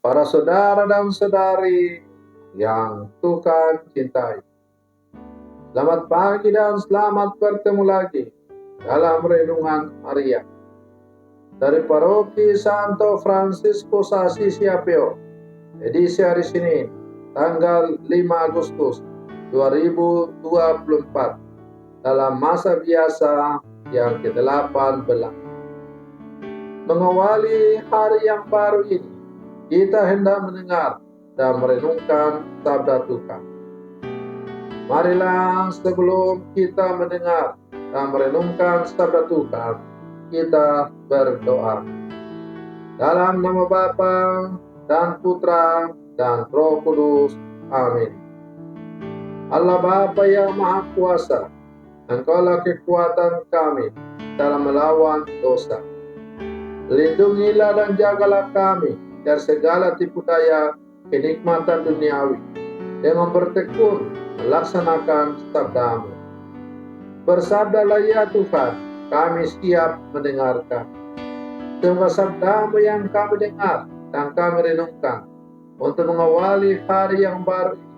Para saudara dan saudari yang Tuhan cintai, selamat pagi dan selamat bertemu lagi dalam renungan harian dari Paroki Santo Fransiskus Assisi Apio, edisi hari Senin, tanggal 5 Agustus 2024, dalam masa biasa yang ke-18. Mengawali hari yang baru ini, kita hendak mendengar dan merenungkan sabda Tuhan. Marilah sebelum kita mendengar dan merenungkan sabda Tuhan, kita berdoa. Dalam nama Bapa dan Putra dan Roh Kudus. Amin. Allah Bapa yang Maha Kuasa, Engkaulah kekuatan kami dalam melawan dosa. Lindungilah dan jagalah kami dari segala tipu daya kenikmatan duniawi, dengan bertekun melaksanakan sabda-Mu. Bersabdalah ya Tuhan, kami siap mendengarkan. Semua sabda-Mu yang kami dengar dan kami renungkan untuk mengawali hari yang baru ini,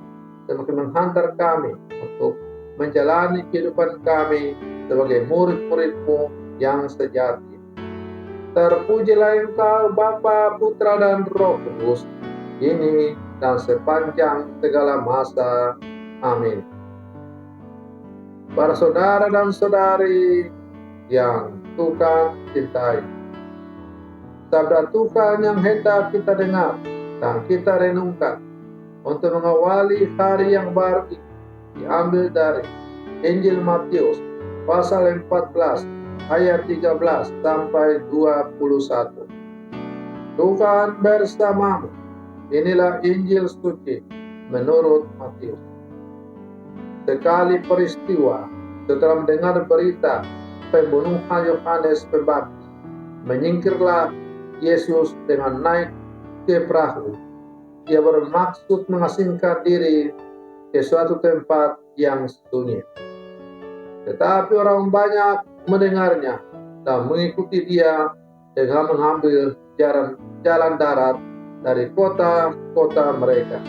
semakin menghantar kami untuk menjalani kehidupan kami sebagai murid-murid-Mu yang sejati. Terpujilah Engkau Bapa, Putra dan Roh Kudus, kini dan sepanjang segala masa. Amin. Para saudara dan saudari yang Tuhan cintai, sabda Tuhan yang hendak kita dengar dan kita renungkan untuk mengawali hari yang baru ini diambil dari Injil Matius pasal 14 ayat 13 sampai 21. Tuhan bersamamu. Inilah Injil suci menurut Matius. Sekali peristiwa setelah mendengar berita pembunuhan Yohanes Pembaptis, menyingkirlah Yesus dengan naik ke perahu. Ia bermaksud mengasingkan diri ke suatu tempat yang sunyi. Tetapi orang banyak mendengarnya dan mengikuti dia dengan mengambil jalan darat dari kota-kota mereka.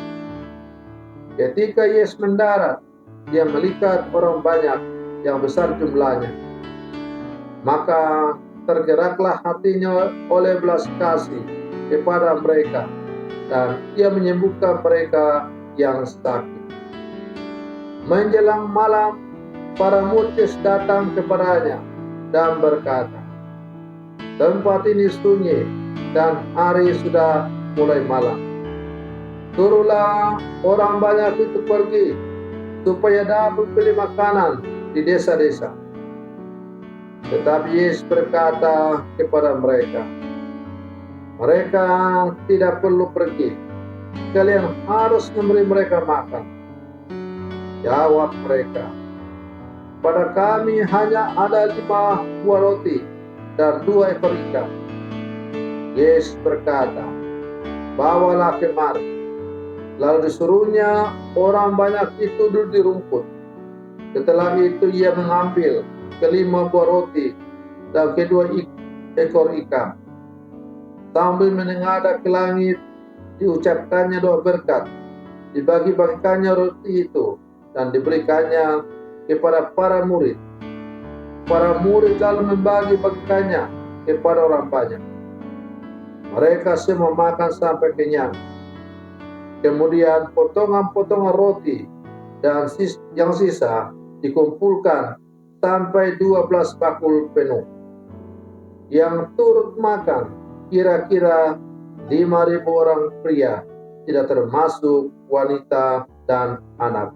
Ketika Yesus mendarat, dia melihat orang banyak yang besar jumlahnya. Maka tergeraklah hatinya oleh belas kasih kepada mereka, dan ia menyembuhkan mereka yang sakit. Menjelang malam, para murid datang kepadanya dan berkata, tempat ini sunyi dan hari sudah mulai malam. Suruhlah orang banyak itu pergi supaya dapat beli makanan di desa-desa. Tetapi Yesus berkata kepada mereka, mereka tidak perlu pergi, kalian harus memberi mereka makan. Jawab mereka, pada kami hanya ada 5 buah roti dan 2 ekor ikan. Yesus berkata, bawalah kemari. Lalu disuruhnya orang banyak itu duduk di rumput. Setelah itu ia mengambil ke5 buah roti dan ke2 ekor ikan. Sambil menengadah ke langit, diucapkannya doa berkat, dibagi-bagikannya roti itu dan diberikannya kepada para murid. Para murid lalu membagi-bagikannya kepada orang banyak. Mereka semua makan sampai kenyang. Kemudian potongan-potongan roti dan yang sisa dikumpulkan sampai 12 bakul penuh. Yang turut makan kira-kira 5.000 orang pria, tidak termasuk wanita dan anak.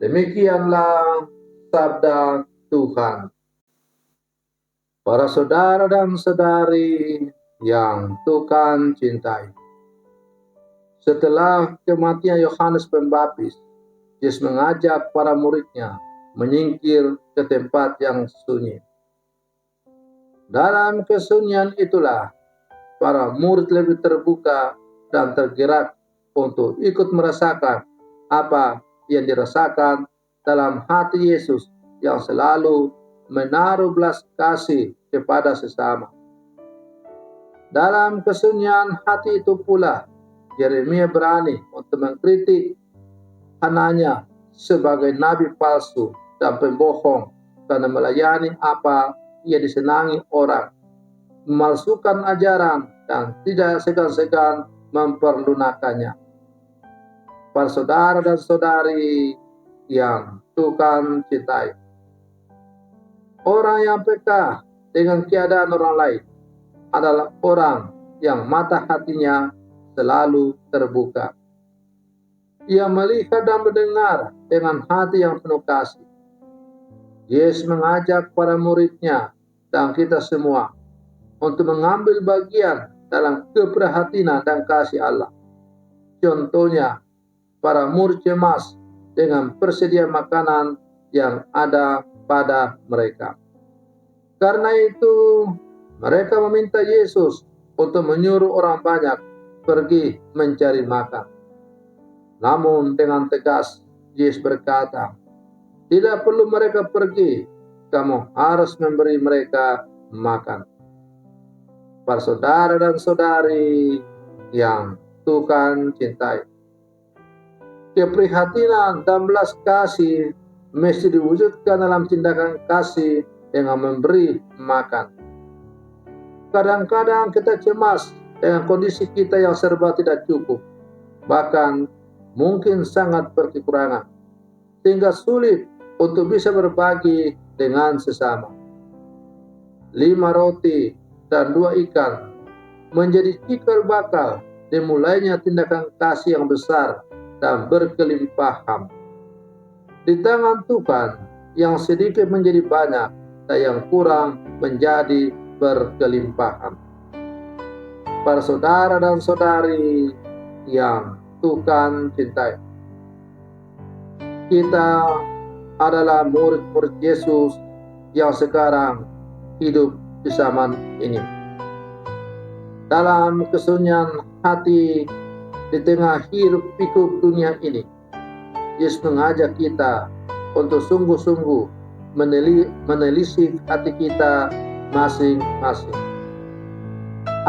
Demikianlah sabda Tuhan. Para saudara dan saudari yang Tuhan cintai, setelah kematian Yohanes Pembaptis, Yesus mengajak para muridnya menyingkir ke tempat yang sunyi. Dalam kesunyian itulah para murid lebih terbuka dan tergerak untuk ikut merasakan apa yang dirasakan dalam hati Yesus yang selalu menaruh belas kasih kepada sesama. Dalam kesunyian hati itu pula, Yeremia berani untuk mengkritik Hananya sebagai nabi palsu dan pembohong karena melayani apa ia disenangi orang, memalsukan ajaran dan tidak segan-segan memperlunakannya. Para saudara dan saudari yang Tuhan cintai, orang yang peka dengan keadaan orang lain adalah orang yang mata hatinya selalu terbuka. Ia melihat dan mendengar dengan hati yang penuh kasih. Yesus mengajak para muridnya dan kita semua untuk mengambil bagian dalam keprihatinan dan kasih Allah. Contohnya, para murid cemas dengan persediaan makanan yang ada pada mereka. Karena itu, mereka meminta Yesus untuk menyuruh orang banyak pergi mencari makan. Namun dengan tegas, Yesus berkata, tidak perlu mereka pergi, kamu harus memberi mereka makan. Para saudara dan saudari yang Tuhan cintai, keprihatinan dan belas kasih mesti diwujudkan dalam tindakan kasih dengan memberi makan. Kadang-kadang kita cemas dengan kondisi kita yang serba tidak cukup, bahkan mungkin sangat berkekurangan, sehingga sulit untuk bisa berbagi dengan sesama. 5 roti dan 2 ikan menjadi cikal bakal dimulainya tindakan kasih yang besar dan berkelimpahan. Di tangan Tuhan, yang sedikit menjadi banyak dan yang kurang menjadi berkelimpahan. Para saudara dan saudari yang Tuhan cintai, kita adalah murid-murid Yesus yang sekarang hidup di zaman ini. Dalam kesunyian hati di tengah hiruk pikuk dunia ini, Yesus mengajak kita untuk sungguh-sungguh menelisik hati kita masing-masing.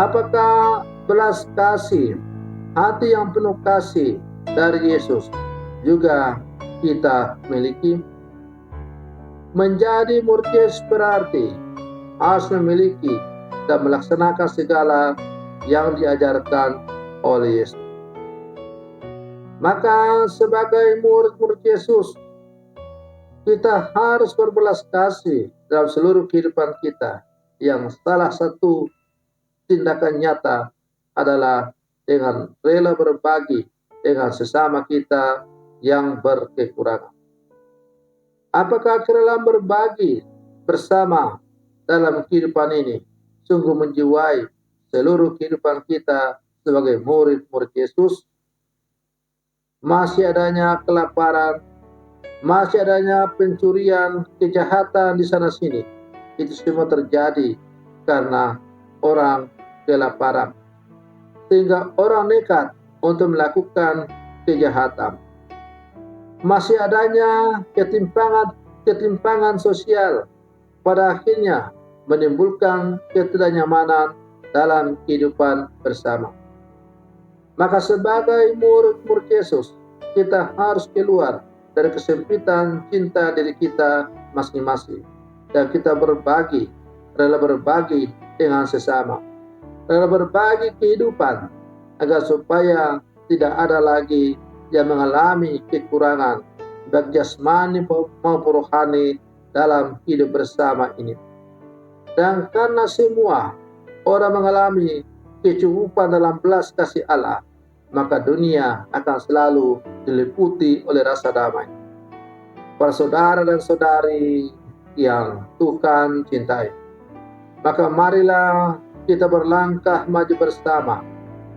Apakah belas kasih, hati yang penuh kasih dari Yesus juga kita miliki? Menjadi murid Yesus berarti harus memiliki dan melaksanakan segala yang diajarkan oleh Yesus. Maka sebagai murid-murid Yesus, kita harus berbelas kasih dalam seluruh kehidupan kita, yang salah satu tindakan nyata adalah dengan rela berbagi dengan sesama kita yang berkekurangan. Apakah kerelaan berbagi bersama dalam kehidupan ini sungguh menjiwai seluruh kehidupan kita sebagai murid-murid Yesus? Masih adanya kelaparan, masih adanya pencurian, kejahatan di sana-sini. Itu semua terjadi karena orang kelaparan, sehingga orang nekat untuk melakukan kejahatan. Masih adanya ketimpangan sosial, pada akhirnya menimbulkan ketidaknyamanan dalam kehidupan bersama. Maka sebagai murid-murid Yesus, kita harus keluar dari kesempitan cinta diri kita masing-masing, dan kita rela berbagi dengan sesama, rela berbagi kehidupan, agar supaya tidak ada lagi yang mengalami kekurangan baik jasmani maupun rohani dalam hidup bersama ini. Dan karena semua orang mengalami kecukupan dalam belas kasih Allah, maka dunia akan selalu diliputi oleh rasa damai. Para saudara dan saudari yang Tuhan cintai, maka marilah kita berlangkah maju bersama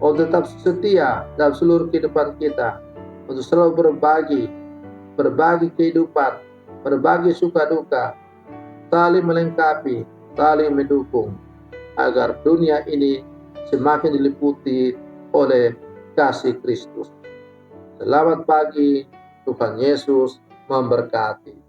untuk tetap setia dalam seluruh kehidupan kita, untuk selalu berbagi kehidupan, berbagi suka duka, saling melengkapi, saling mendukung, agar dunia ini semakin diliputi oleh kasih Kristus. Selamat pagi, Tuhan Yesus memberkati.